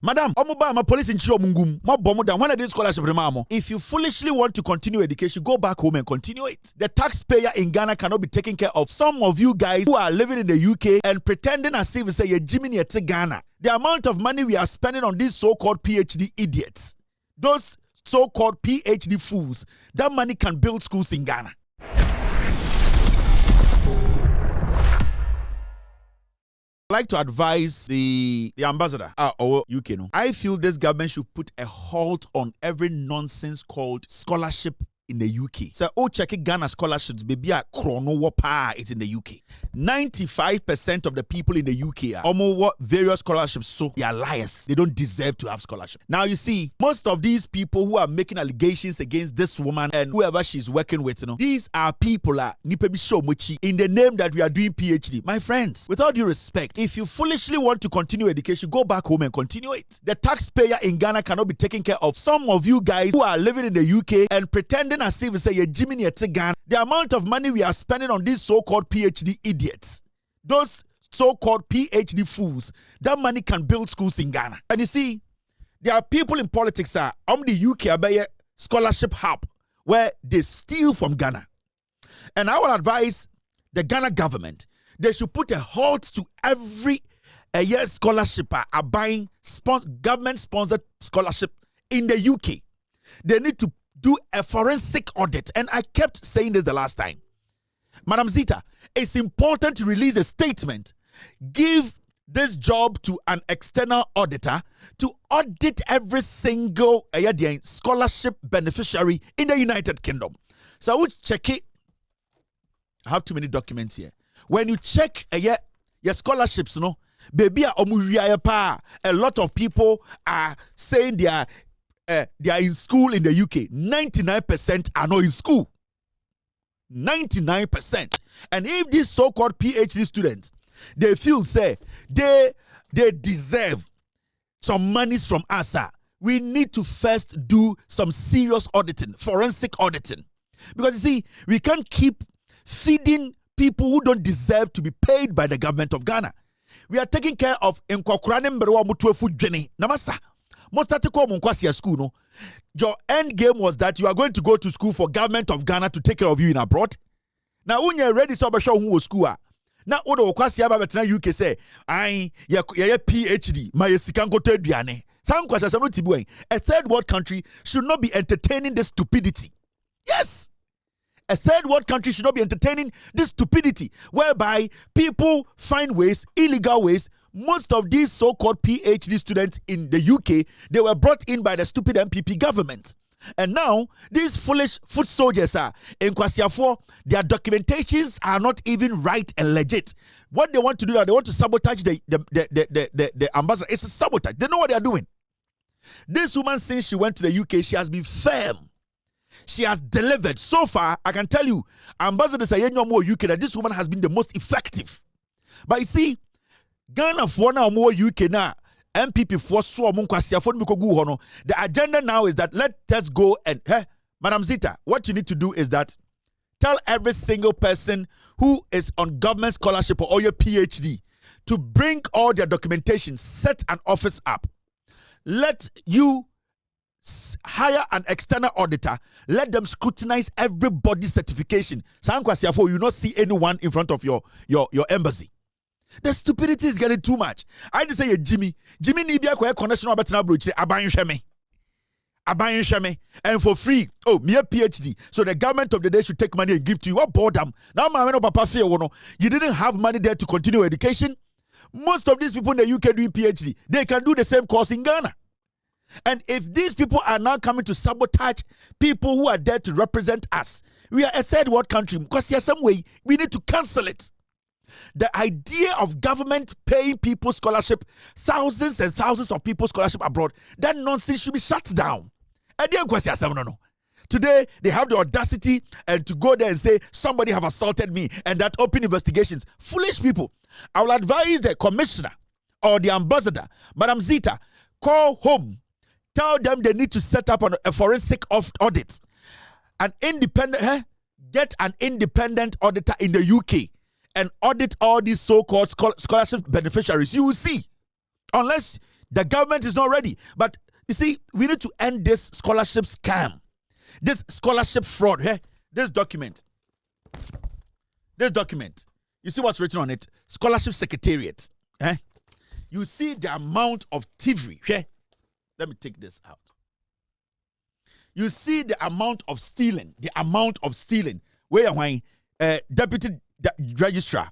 Madam, I'm a police in Chiomungum. When I did scholarship, if you foolishly want to continue education, go back home and continue it. The taxpayer in Ghana cannot be taking care of some of you guys who are living in the UK and pretending as if say you're Jimmy at Ghana. The amount of money we are spending on these so-called PhD idiots, those so-called PhD fools, that money can build schools in Ghana. I'd like to advise the ambassador or UK. No, I feel this government should put a halt on every nonsense called scholarship in the UK. So, check Ghana scholarships, baby, a chrono wapa it's in the UK. 95% of the people in the UK are various scholarships, so they are liars. They don't deserve to have scholarship. Now, you see, most of these people who are making allegations against this woman and whoever she's working with, these are people in the name that we are doing PhD. My friends, with all due respect, if you foolishly want to continue education, go back home and continue it. The taxpayer in Ghana cannot be taking care of some of you guys who are living in the UK and pretending as if say you're Jimmy at Ghana. The amount of money we are spending on these so-called PhD idiots, those so-called PhD fools, that money can build schools in Ghana. And you see, there are people in politics the UK scholarship hub where they steal from Ghana. And I will advise the Ghana government, they should put a halt to every year scholarship buying government-sponsored scholarship in the UK. They need to do a forensic audit. And I kept saying this the last time. Madam Zita, it's important to release a statement. Give this job to an external auditor to audit every single scholarship beneficiary in the United Kingdom. So I would check it. I have too many documents here. When you check your scholarships, baby, a lot of people are saying they are in school in the UK. 99% are not in school. 99%. And if these so-called PhD students, they feel say they deserve some monies from us, we need to first do some serious auditing, forensic auditing. Because you see, we can't keep feeding people who don't deserve to be paid by the government of Ghana. We are taking care of namasa. School, your end game was that you are going to go to school for government of Ghana to take care of you in abroad. Now, when you're ready to show who was school, now Odo Okatakyie Babetina UK say, I PhD, my sikango teduane. A third world country should not be entertaining this stupidity. Yes. A third world country should not be entertaining this stupidity whereby people find ways, illegal ways. Most of these so-called PhD students in the UK, they were brought in by the stupid MPP government. And now, these foolish foot soldiers are in Kwasiafo, their documentations are not even right and legit. What they want to do now, they want to sabotage the ambassador. It's a sabotage. They know what they are doing. This woman, since she went to the UK, she has been firm. She has delivered. So far, I can tell you, Ambassador Sayenyo UK, that this woman has been the most effective. But you see, Ghana for now more UK now MPP for so the agenda now is that let us go and Madam Zita, what you need to do is that tell every single person who is on government scholarship or your PhD to bring all their documentation, set an office up. Let you hire an external auditor, let them scrutinize everybody's certification. You will not see anyone in front of your embassy. The stupidity is getting too much. I just say Jimmy Nibia kwa connection about na broche aban hweme and for free. Oh, me a PhD. So the government of the day should take money and give to you. What boredom. Now my papa say you didn't have money there to continue education. Most of these people in the UK doing PhD, they can do the same course in Ghana. And if these people are now coming to sabotage people who are there to represent us, we are a third world country. Because there's some way we need to cancel it. The idea of government paying people scholarship, thousands and thousands of people scholarship abroad, that nonsense should be shut down. Today, they have the audacity to go there and say, somebody have assaulted me, and that open investigations. Foolish people. I will advise the commissioner or the ambassador, Madam Zita, call home. Tell them they need to set up a forensic audit. Get an independent auditor in the UK and audit all these so-called scholarship beneficiaries. You will see. Unless The government is not ready. But you see, we need to end this scholarship scam, this scholarship fraud. Hey, this document. You see what's written on it? Scholarship Secretariat. Eh? You see the amount of thievery. Hey, let me take this out. You see the amount of stealing. Where am I? Deputy registrar.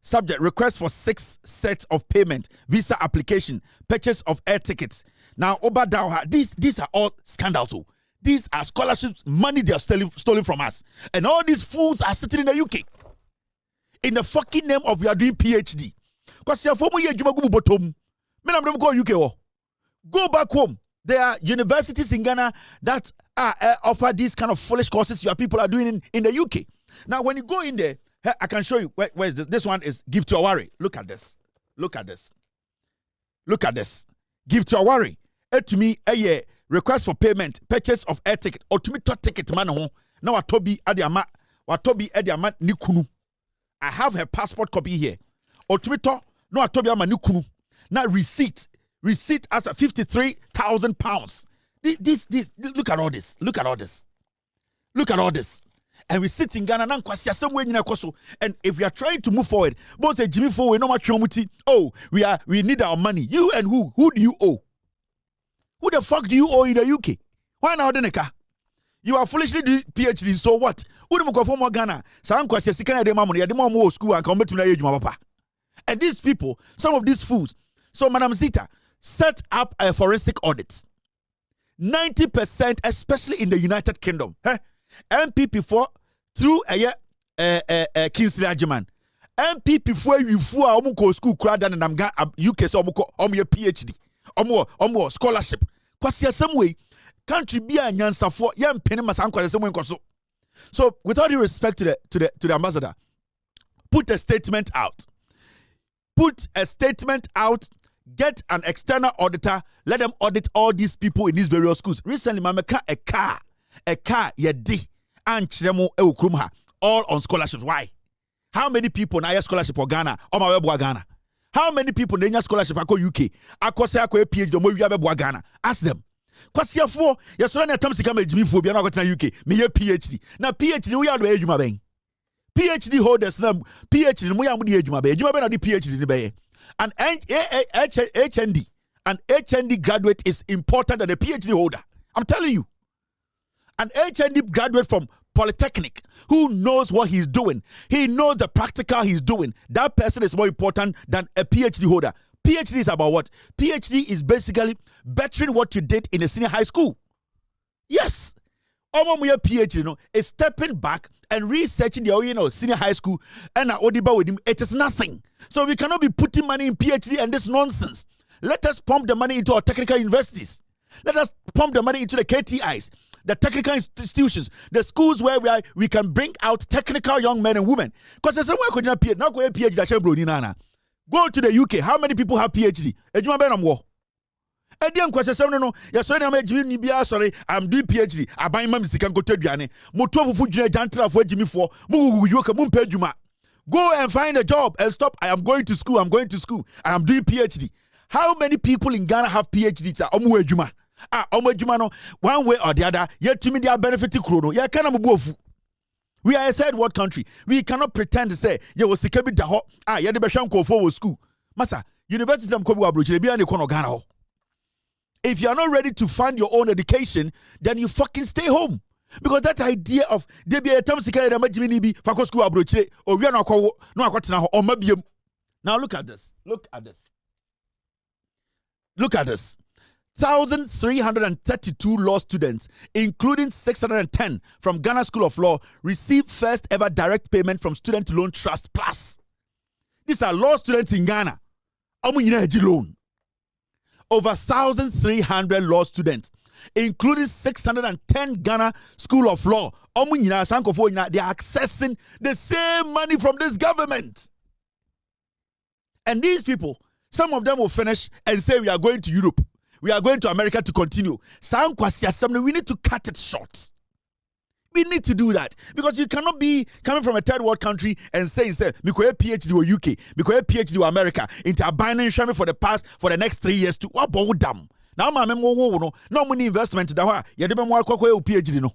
Subject request for 6 sets of payment, visa application, purchase of air tickets. Now, Obadawa, these are all scandals. These are scholarships, money they are stolen from us. And all these fools are sitting in the UK. In the fucking name of we are doing PhD. Because you go UK. Go back home. There are universities in Ghana that offer these kind of foolish courses your people are doing in the UK. Now, when you go in there, I can show you. Where is this? This one is Give to Awari. Look at this. Give to Awari. To me, a request for payment, purchase of air ticket, or to me, ticket man. Now, Watobi Adiama Nikunu. I have her passport copy here. Or to me, no Watobi Ama Nikunu. Now, receipt as a £53,000. This, look at all this. And we sit in Ghana and if we are trying to move forward, both say Jimmy forward, no much we need our money. You and who? Who do you owe? Who the fuck do you owe in the UK? Why now, Deneka? You are foolishly doing PhD, so what? Who do you go for Ghana? And these people, some of these fools. So, Madam Zita, set up a forensic audit. 90%, especially in the United Kingdom. MPP4 through Kingsley Agyman. MPP4 you fool omuko school crowd and namga UK so omuko PhD. Omo scholarship. Kwasi some way country be a nyansafo yam penny masanko some way nkoso. So with all due respect to the ambassador, put a statement out. Get an external auditor, let them audit all these people in these various schools. Recently, Mameka a car yedi and chiremo eukrumha all on scholarships. Why? How many people na scholarship for Ghana or my web Ghana? How many people na scholarship ako UK? Ako say ako PhD mo wi web Ghana? Ask them. Kwasi afo yeso na tam sika majimi fo bia na go tena UK. Me ye PhD. Na PhD we are do adwuma ben. PhD holders na PhD mo ya mo di adwuma ben. Adwuma ben na di PhD ni ben. An HND graduate is important than a PhD holder. I'm telling you. An HND graduate from Polytechnic who knows what he's doing. He knows the practical he's doing. That person is more important than a PhD holder. PhD is about what? PhD is basically bettering what you did in a senior high school. Yes. PhD is stepping back and researching the senior high school and Odiba with him. It is nothing. So we cannot be putting money in PhD and this nonsense. Let us pump the money into our technical universities. Let us pump the money into the KTIs, the technical institutions, the schools where we can bring out technical young men and women. Because there's somewhere could not PhD. Go to the UK. How many people have PhD? I'm doing PhD. I buy my mistake and go to Diane. Go and find a job and stop. I am going to school. I am doing PhD. How many people in Ghana have PhDs? One way or the other, yet to me they are benefiting. We are a third world country. We cannot pretend to say, you was sikabi daho. You the beshan ko for school. Masa, university am kobi abrochi be an ekono Ghana. If you are not ready to fund your own education, then you fucking stay home. Because that idea of there be a time security be for school abrochi or we are not no or maybe. Now look at this. Look at this. 1,332 law students, including 610 from Ghana School of Law, received first ever direct payment from Student Loan Trust Plus. These are law students in Ghana. Loan. Over 1,300 law students, including 610 Ghana School of Law. They are accessing the same money from this government. And these people, some of them will finish and say, we are going to Europe. We are going to America to continue. We need to cut it short. We need to do that because you cannot be coming from a third world country and saying, "Say, me ko PhD or UK, me ko PhD or America into a binary shame for the next 3 years to what bow dam." Now, my memo no money investment that you don't want PhD no,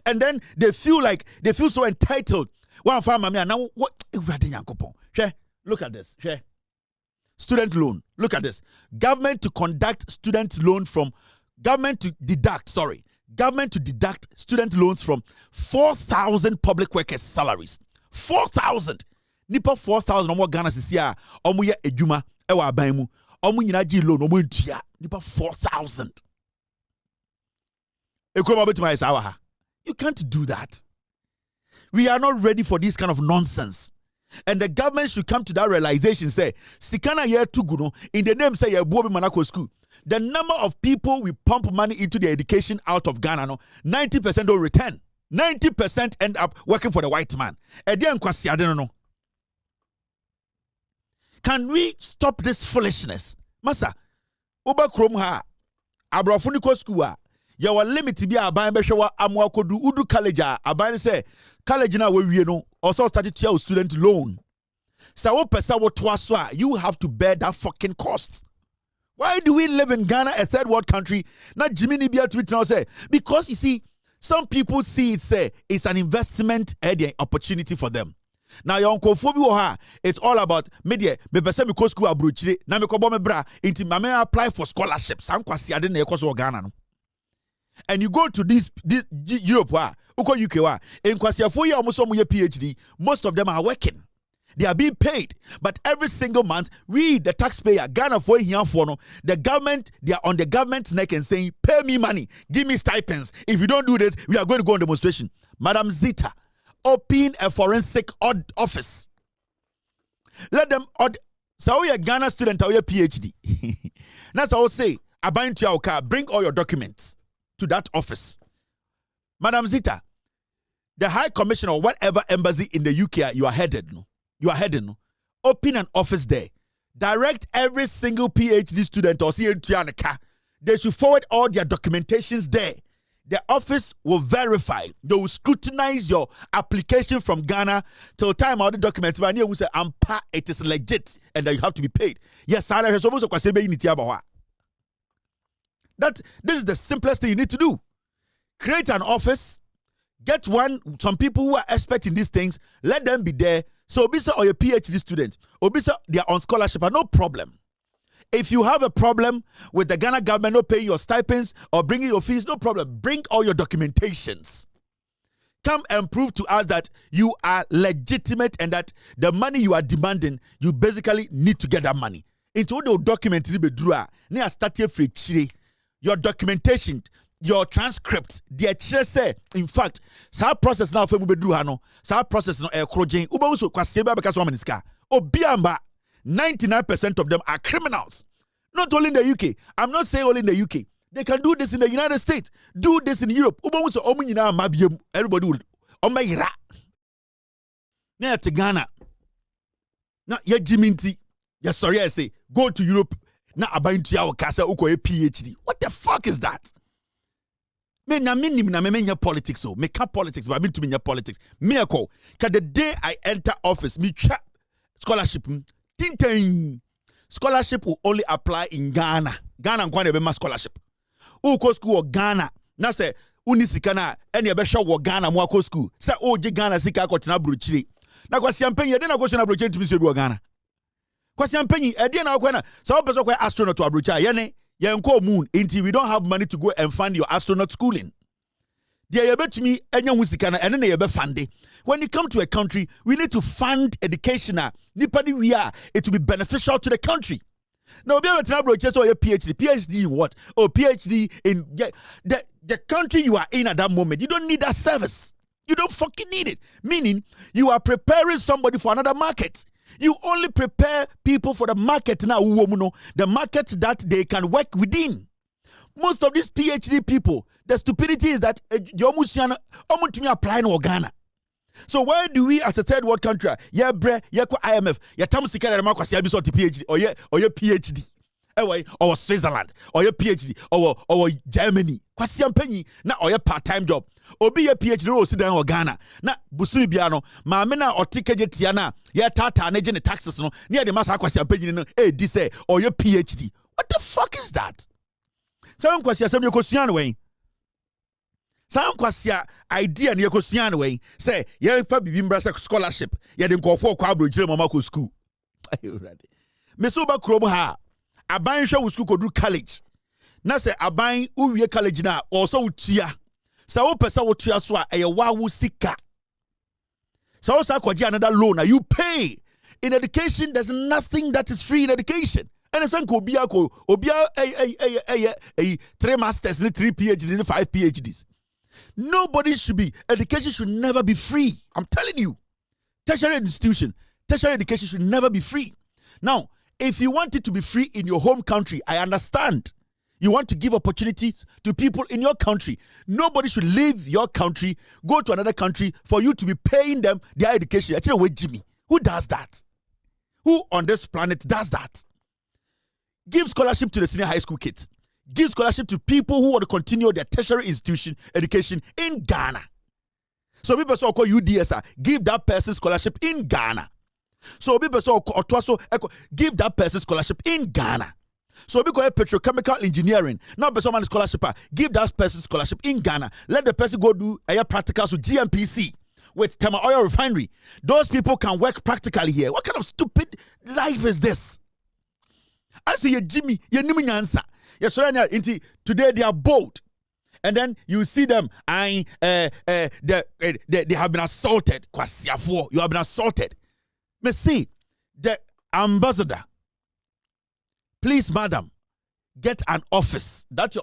and then they feel so entitled. One farmer now what? Look at this. Student loan. Look at this. Government to deduct student loans from 4,000 public workers' salaries. 4,000. Nipa 4,000 omo Ghana sisia omo ye adwuma e wa aban mu. Omo nyina gi loan omo ntua. Nipa 4,000. You can't do that. We are not ready for this kind of nonsense. And the government should come to that realization, say, Sikana ye tuguno, in the name say ye buobi manako school. The number of people we pump money into their education out of Ghana, no, 90% don't return. 90% end up working for the white man. Can we stop this foolishness? Masa, Uba Krom ha, Abrafuniko school, you are limited to aban beshawa amwa kodu udu college aban say college na we no also started to your student loan. So you have to bear that fucking cost. Why do we live in Ghana, a third world country? Not Jimmy Nibia tweet now say because you see some people see it say it's an investment opportunity for them. Now your uncle Fobi it's all about media. Me pese me ko school abrochire na me ko bo me bra inti me apply for scholarships. Ankwasi ade na ekoso Ghana no. And you go to this Europe uko UK in kwasiafo ya omo ye PhD, most of them are working. They are being paid, but every single month we the taxpayer Ghana for here for no the government, they are on the government's neck and saying pay me money, give me stipends. If you don't do this, we are going to go on demonstration. Madam Zita, open a forensic office. Let them so you a Ghana student or your PhD. That's all say about your car, bring all your documents to that office. Madam Zita, the High Commissioner or whatever embassy in the UK you are headed, open an office there. Direct every single PhD student or CNT, they should forward all their documentations there. The office will verify. They will scrutinize your application from Ghana till time all the documents. But you will say, it is legit and that you have to be paid. Yes, that this is the simplest thing you need to do. Create an office, get some people who are expert in these things, let them be there. So Obisa or your PhD student, Obisa, they are on scholarship, no problem. If you have a problem with the Ghana government not paying your stipends or bringing your fees, no problem. Bring all your documentations. Come and prove to us that you are legitimate and that the money you are demanding, you basically need to get that money. Into the document, your documentation, your transcript, the say, in fact, sa process now for mubedru sa process no ekrojen. Uba uso kwa sebe because woman iska. Obiamba 99% of them are criminals. Not only in the UK. I'm not saying only in the UK. They can do this in the United States. Do this in Europe. Uba uso omunyina mabiem. Everybody will. Omayira. Na to Ghana. Na ya jiminti. Ya sorry I say. Go to Europe. Na abaintu ya wakasa uko a PhD. What the fuck is that? Me na menya politics so. Me can't politics, but I mean to menya politics. Me ako. Cause the day I enter office, me chat scholarship. Tintin. Scholarship will only apply in Ghana. Ghana nkwane be ma scholarship. Uko school or Ghana. Na say unisikana any ebesha wo Ghana mo akọ school. Say oje Ghana sika akọtena brochire. Na kwasi ampenyi e dey na kwasi na brochire ntimi so bi wo Ghana. Kwasi ampenyi e dey na kwena. So person kwa astronaut to abrochire yene yenko moon until we don't have money to go and fund your astronaut schooling. When you come to a country, we need to fund education. It will be beneficial to the country. Now, be able to have a PhD. PhD in what? Or PhD in the country you are in at that moment. You don't need that service. You don't fucking need it. Meaning, you are preparing somebody for another market. You only prepare people for the market now, the market that they can work within. Most of these PhD people, the stupidity is that you apply in Ghana. So why do we as a third world country, IMF, PhD or your PhD, or Switzerland, or your PhD, or Germany, kwasi ampanyi na oye part-time job obi ye PhD no si dan o Ghana na busumi bia no maame na otikege tia na ye tata na je ne taxes no ne de masa kwasi ampanyi no di say oye PhD. What the fuck is that? Some kwasi asem ye kosua no wen. Some kwasi idea ne ye kosua no wen. Say ye fa bibi mbra scholarship ye de nkofo kwa abrojire mama ko school. Me so ba krom ha aban hwe wo school kodu college. Na se aban uwie college na also utia. Sa wo pesa wo tua so a eye wa wo sika. Sa wo sa kwaji another loan you pay. In education there's nothing that is free in education. And it's uncle Obiako, a 3 masters, 3 PhDs, 5 PhDs. Nobody should be, education should never be free. I'm telling you. Tertiary institution, tertiary education should never be free. Now, if you want it to be free in your home country, I understand. You want to give opportunities to people in your country. Nobody should leave your country, go to another country for you to be paying them their education. Actually, wait, Jimmy. Who does that? Who on this planet does that? Give scholarship to the senior high school kids. Give scholarship to people who want to continue their tertiary institution education in Ghana. So people so call UDSA, give that person scholarship in Ghana. So people so give that person scholarship in Ghana. So because petrochemical engineering, now person man scholarship, give that person scholarship in Ghana. Let the person go do a practicals with GMPC with Tema Oil Refinery. Those people can work practically here. What kind of stupid life is this? I say ye Jimmy, ye nimi nyansa. Yes, today they are bold. And then you see them, they have been assaulted. You have been assaulted. Me see, the ambassador, please, madam, get an office. That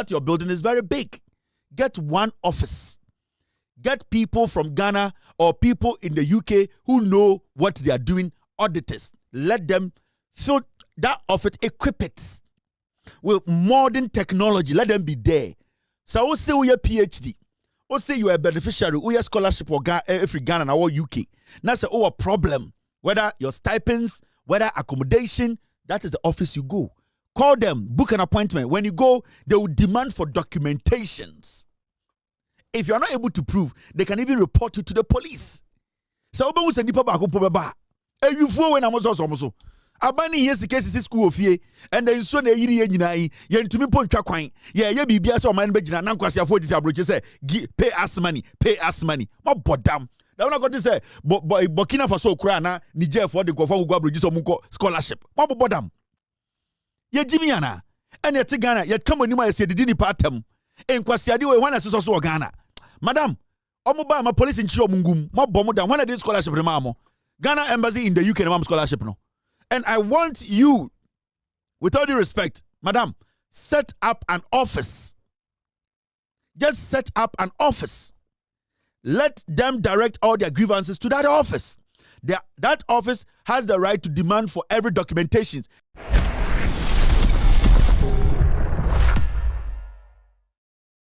your building is very big. Get one office. Get people from Ghana or people in the UK who know what they are doing, auditors. Let them fill that office, equip it with modern technology. Let them be there. So we say we are PhD. We say you are a beneficiary. We are scholarship for every Ghana or UK. Now say a problem. Whether your stipends, whether accommodation, that is the office you go. Call them, book an appointment. When you go, they will demand for documentations. If you are not able to prove, they can even report you to the police. So we say nipa ba ko probaba. You fool when I'm also. Abani yes the case is school of ye and then so na yiri ye nyina yi ye ntumi po ntwa kwan ye bibia so man be gina na nkwase afo dita broche say pay us money mo bodam na una go to say Burkina Faso kura na Niger for the go for go abroji so munko scholarship mo bodam ye jimi yana and ye Ghana ye come onima ye say didi ni patam enkwase ade we wana so Ghana madam omo ba ma police nchi omungum mo bomo down when did scholarship re ma mo Ghana embassy in the UK na scholarship no. And I want you, with all due respect, madam, set up an office. Just set up an office. Let them direct all their grievances to that office. That office has the right to demand for every documentation.